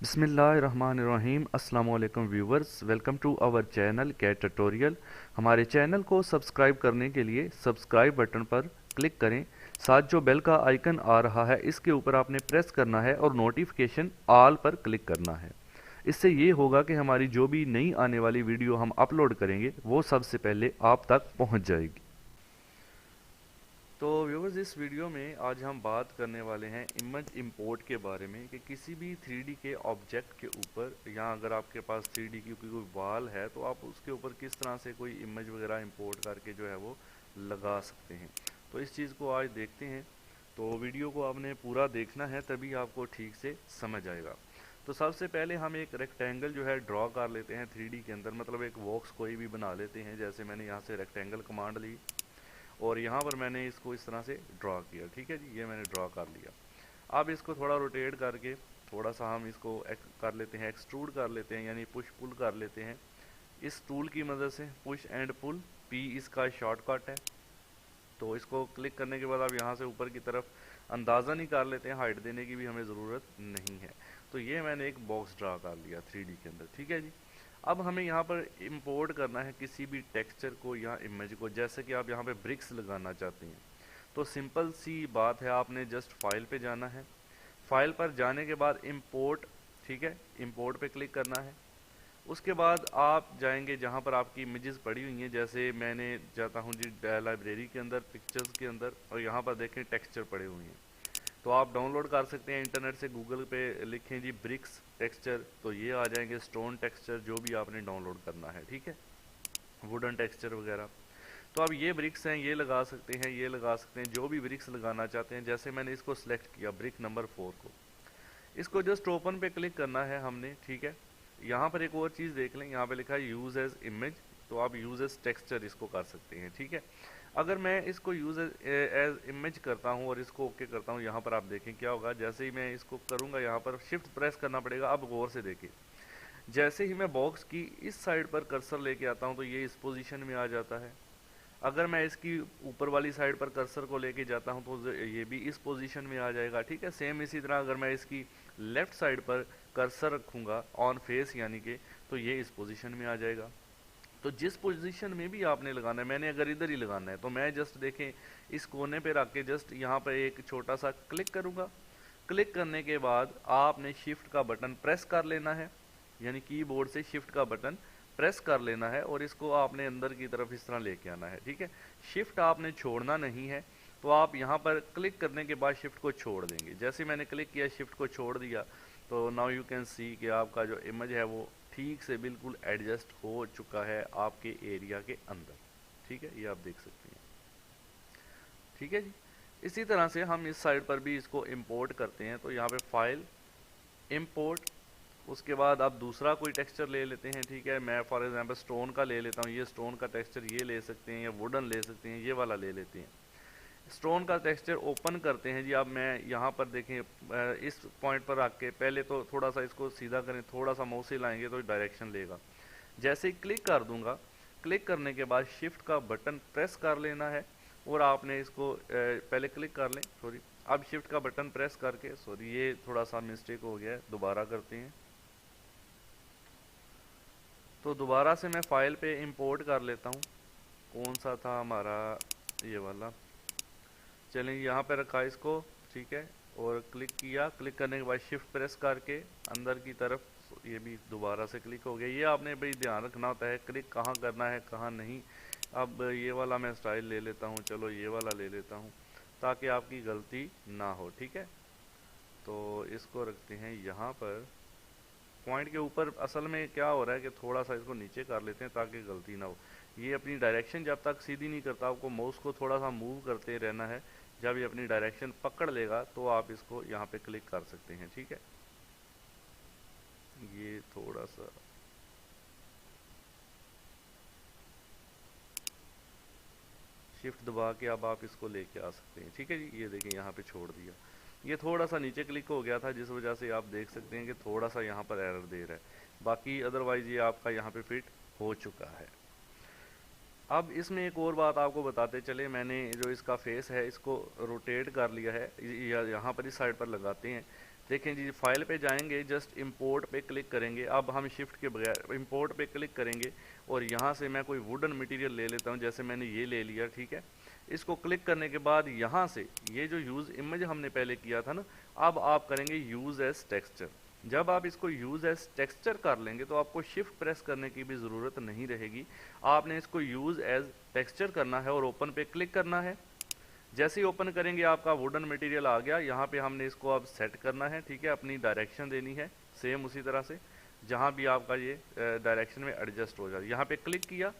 बिस्मिल्लाहिर्रहमानिर्रहीम। अस्सलाम वालेकुम viewers, welcome to our channel cat tutorial. हमारे चैनल को सब्सक्राइब करने के लिए सब्सक्राइब बटन पर क्लिक करें। साथ जो बेल का आइकन आ रहा है इसके ऊपर आपने प्रेस करना है और नोटिफिकेशन ऑल पर क्लिक करना है। इससे ये होगा कि हमारी जो भी नई आने वाली वीडियो हम अपलोड करेंगे वो सबसे पहले आप तक पहुंच जाएगी। तो व्यूवर्स, इस वीडियो में आज हम बात करने वाले हैं इमेज इंपोर्ट के बारे में कि किसी भी 3D के ऑब्जेक्ट के ऊपर, या अगर आपके पास 3D की कोई वॉल है तो आप उसके ऊपर किस तरह से कोई इमेज वगैरह इंपोर्ट करके जो है वो लगा सकते हैं। तो इस चीज़ को आज देखते हैं। तो वीडियो को आपने पूरा देखना है तभी आपको ठीक से समझ आएगा। तो सबसे पहले हम एक रेक्टेंगल जो है ड्रॉ कर लेते हैं 3D के अंदर, मतलब एक बॉक्स कोई भी बना लेते हैं। जैसे मैंने यहाँ से रेक्टेंगल कमांड ली और यहाँ पर मैंने इसको इस तरह से ड्रॉ किया। ठीक है जी, ये मैंने ड्रॉ कर लिया। अब इसको थोड़ा रोटेट करके थोड़ा सा हम इसको कर लेते हैं, एक्सट्रूड कर लेते हैं, यानी पुश पुल कर लेते हैं इस टूल की मदद से। पुश एंड पुल, पी इसका शॉर्टकट है। तो इसको क्लिक करने के बाद आप यहाँ से ऊपर की तरफ अंदाज़ा नहीं कर लेते हैं, हाइट देने की भी हमें ज़रूरत नहीं है। तो ये मैंने एक बॉक्स ड्रा कर लिया 3D के अंदर। ठीक है जी। अब हमें यहाँ पर इंपोर्ट करना है किसी भी टेक्सचर को या इमेज को। जैसे कि आप यहाँ पे ब्रिक्स लगाना चाहते हैं तो सिंपल सी बात है, आपने जस्ट फाइल पे जाना है। फाइल पर जाने के बाद इंपोर्ट, ठीक है, इंपोर्ट पे क्लिक करना है। उसके बाद आप जाएंगे जहाँ पर आपकी इमेजेस पड़ी हुई हैं। जैसे मैंने जाता हूँ जी लाइब्रेरी के अंदर, पिक्चर्स के अंदर, और यहाँ पर देखें टेक्सचर पड़े हुए हैं। तो आप डाउनलोड कर सकते हैं इंटरनेट से, गूगल पे लिखें जी ब्रिक्स टेक्सचर, तो ये आ जाएंगे स्टोन टेक्सचर जो भी आपने डाउनलोड करना है। ठीक है, वुडन टेक्सचर वगैरह। तो अब ये ब्रिक्स हैं, ये लगा सकते हैं, ये लगा सकते हैं, जो भी ब्रिक्स लगाना चाहते हैं। जैसे मैंने इसको सिलेक्ट किया, ब्रिक नंबर 4 को, इसको जस्ट ओपन पे क्लिक करना है हमने। ठीक है, यहाँ पर एक और चीज़ देख लें, यहाँ पे लिखा है यूज़ एज इमेज, तो आप यूज़ एज टेक्सचर इसको कर सकते हैं। ठीक है, अगर मैं इसको यूज़ एज इमेज करता हूँ और इसको ओके करता हूँ, यहाँ पर आप देखें क्या होगा। जैसे ही मैं इसको करूँगा, यहाँ पर शिफ्ट प्रेस करना पड़ेगा। अब गौर से देखिए, जैसे ही मैं बॉक्स की इस साइड पर कर्सर लेके आता हूँ तो ये इस पोजीशन में आ जाता है। अगर मैं इसकी ऊपर वाली साइड पर कर्सर को लेके जाता हूँ तो ये भी इस पोजीशन में आ जाएगा। ठीक है, सेम इसी तरह अगर मैं इसकी लेफ्ट साइड पर कर्सर रखूँगा ऑन फेस यानी कि, तो ये इस पोजीशन में आ जाएगा। तो जिस पोजीशन में भी आपने लगाना है, मैंने अगर इधर ही लगाना है तो मैं जस्ट देखें इस कोने पे रख के जस्ट यहाँ पर एक छोटा सा क्लिक करूँगा। क्लिक करने के बाद आपने शिफ्ट का बटन प्रेस कर लेना है, यानी कीबोर्ड से शिफ्ट का बटन प्रेस कर लेना है और इसको आपने अंदर की तरफ इस तरह लेके आना है। ठीक है, शिफ्ट आपने छोड़ना नहीं है। तो आप यहाँ पर क्लिक करने के बाद शिफ्ट को छोड़ देंगे। जैसे मैंने क्लिक किया, शिफ्ट को छोड़ दिया, तो नाउ यू कैन सी कि आपका जो इमेज है वो ठीक से बिल्कुल एडजस्ट हो चुका है आपके एरिया के अंदर। ठीक है, ये आप देख सकते हैं। ठीक है जी, इसी तरह से हम इस साइड पर भी इसको इंपोर्ट करते हैं। तो यहाँ पे फाइल, इंपोर्ट, उसके बाद आप दूसरा कोई टेक्सचर ले लेते हैं। ठीक है, मैं फॉर एग्जांपल स्टोन का ले लेता हूँ। ये स्टोन का टेक्सचर ये ले सकते हैं, या वुडन ले सकते हैं, ये वाला ले लेते हैं। स्टोन का टेक्सचर ओपन करते हैं जी। अब मैं यहाँ पर देखें, इस पॉइंट पर आके पहले तो थोड़ा सा इसको सीधा करें, थोड़ा सा माउस हिलाएंगे तो डायरेक्शन लेगा। जैसे ही क्लिक कर दूंगा, क्लिक करने के बाद शिफ्ट का बटन प्रेस कर लेना है और आपने इसको पहले क्लिक कर लें, सॉरी, अब शिफ्ट का बटन प्रेस करके, सॉरी ये थोड़ा सा मिस्टेक हो गया है, दोबारा करते हैं। तो दोबारा से मैं फाइल पे इंपोर्ट कर लेता हूँ। कौन सा था हमारा, ये वाला, चलें यहाँ पे रखा इसको। ठीक है, और क्लिक किया, क्लिक करने के बाद शिफ्ट प्रेस करके अंदर की तरफ, ये भी दोबारा से क्लिक हो गया। ये आपने भाई ध्यान रखना होता है क्लिक कहाँ करना है कहाँ नहीं। अब ये वाला मैं स्टाइल ले लेता हूँ, चलो ये वाला ले लेता हूँ ताकि आपकी गलती ना हो। ठीक है, तो इसको रखते हैं यहाँ पर पॉइंट के ऊपर। असल में क्या हो रहा है कि थोड़ा सा इसको नीचे कर लेते हैं ताकि गलती ना हो। ये अपनी डायरेक्शन जब तक सीधी नहीं करता, आपको माउस को थोड़ा सा मूव करते रहना है। जब ये अपनी डायरेक्शन पकड़ लेगा तो आप इसको यहाँ पे क्लिक कर सकते हैं। ठीक है, ये थोड़ा सा शिफ्ट दबा के अब आप इसको लेके आ सकते हैं। ठीक है जी, ये देखें यहाँ पे छोड़ दिया। ये थोड़ा सा नीचे क्लिक हो गया था जिस वजह से आप देख सकते हैं कि थोड़ा सा यहाँ पर एरर दे रहा है। बाकी अदरवाइज ये आपका यहाँ पे फिट हो चुका है। अब इसमें एक और बात आपको बताते चले, मैंने जो इसका फेस है इसको रोटेट कर लिया है, यहाँ पर इस साइड पर लगाते हैं। देखें जी, फाइल पे जाएंगे, जस्ट इंपोर्ट पे क्लिक करेंगे। अब हम शिफ्ट के बगैर इंपोर्ट पे क्लिक करेंगे और यहाँ से मैं कोई वुडन मटेरियल ले लेता हूँ, जैसे मैंने ये ले लिया, ठीक है। इसको क्लिक करने के बाद यहाँ से ये जो यूज़ इमेज हमने पहले किया था ना, अब आप करेंगे यूज़ एज टेक्सचर। जब आप इसको यूज़ एज टेक्सचर कर लेंगे तो आपको शिफ्ट प्रेस करने की भी ज़रूरत नहीं रहेगी। आपने इसको यूज़ एज टेक्सचर करना है और ओपन पे क्लिक करना है। जैसे ही ओपन करेंगे आपका वुडन मटेरियल आ गया। यहाँ पे हमने इसको अब सेट करना है, ठीक है, अपनी डायरेक्शन देनी है सेम उसी तरह से जहाँ भी आपका ये डायरेक्शन में एडजस्ट हो जाए। यहाँ पे क्लिक किया,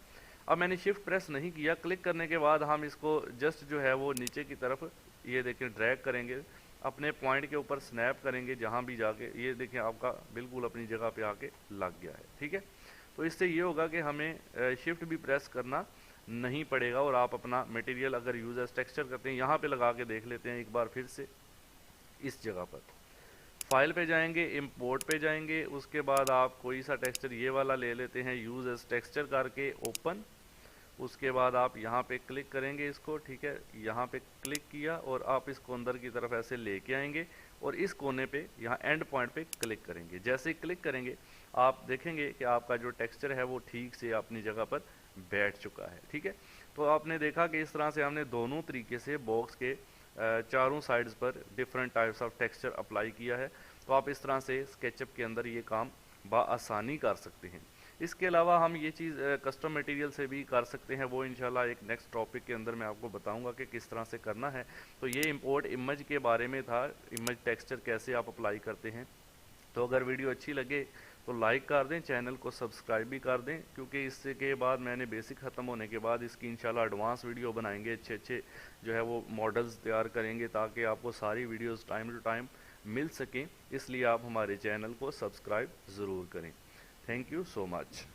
अब मैंने शिफ्ट प्रेस नहीं किया। क्लिक करने के बाद हम इसको जस्ट जो है वो नीचे की तरफ ये देखिए ड्रैग करेंगे, अपने पॉइंट के ऊपर स्नैप करेंगे जहाँ भी जाके, ये देखिए आपका बिल्कुल अपनी जगह पे आके लग गया है, ठीक है। तो इससे ये होगा कि हमें शिफ्ट भी प्रेस करना नहीं पड़ेगा और आप अपना मटेरियल अगर यूज एज टेक्सचर करते हैं, यहाँ पे लगा के देख लेते हैं एक बार फिर से। इस जगह पर फाइल पे जाएंगे, इंपोर्ट पे जाएंगे, उसके बाद आप कोई सा टेक्सचर ये वाला ले लेते हैं, यूज एज टेक्सचर करके ओपन। उसके बाद आप यहाँ पे क्लिक करेंगे इसको, ठीक है, यहाँ पे क्लिक किया और आप इसको अंदर की तरफ ऐसे लेके आएंगे और इस कोने पे यहाँ एंड पॉइंट पे क्लिक करेंगे। जैसे ही क्लिक करेंगे आप देखेंगे कि आपका जो टेक्सचर है वो ठीक से अपनी जगह पर बैठ चुका है, ठीक है। तो आपने देखा कि इस तरह से हमने दोनों तरीके से बॉक्स के चारों साइड्स पर different types of texture apply किया है। तो आप इस तरह से स्केचअप के अंदर ये काम बआसानी कर सकते हैं। इसके अलावा हम ये चीज़ कस्टम मटेरियल से भी कर सकते हैं, वो इंशाल्लाह एक नेक्स्ट टॉपिक के अंदर मैं आपको बताऊंगा कि किस तरह से करना है। तो ये इंपोर्ट इमेज के बारे में था, इमेज टेक्सचर कैसे आप अप्लाई करते हैं। तो अगर वीडियो अच्छी लगे तो लाइक कर दें, चैनल को सब्सक्राइब भी कर दें, क्योंकि इससे के बाद मैंने बेसिक ख़त्म होने के बाद इसकी इंशाल्लाह एडवांस वीडियो बनाएंगे, अच्छे अच्छे जो है वो मॉडल्स तैयार करेंगे ताकि आपको सारी वीडियोस टाइम टू टाइम मिल सकें। इसलिए आप हमारे चैनल को सब्सक्राइब ज़रूर करें। Thank you so much.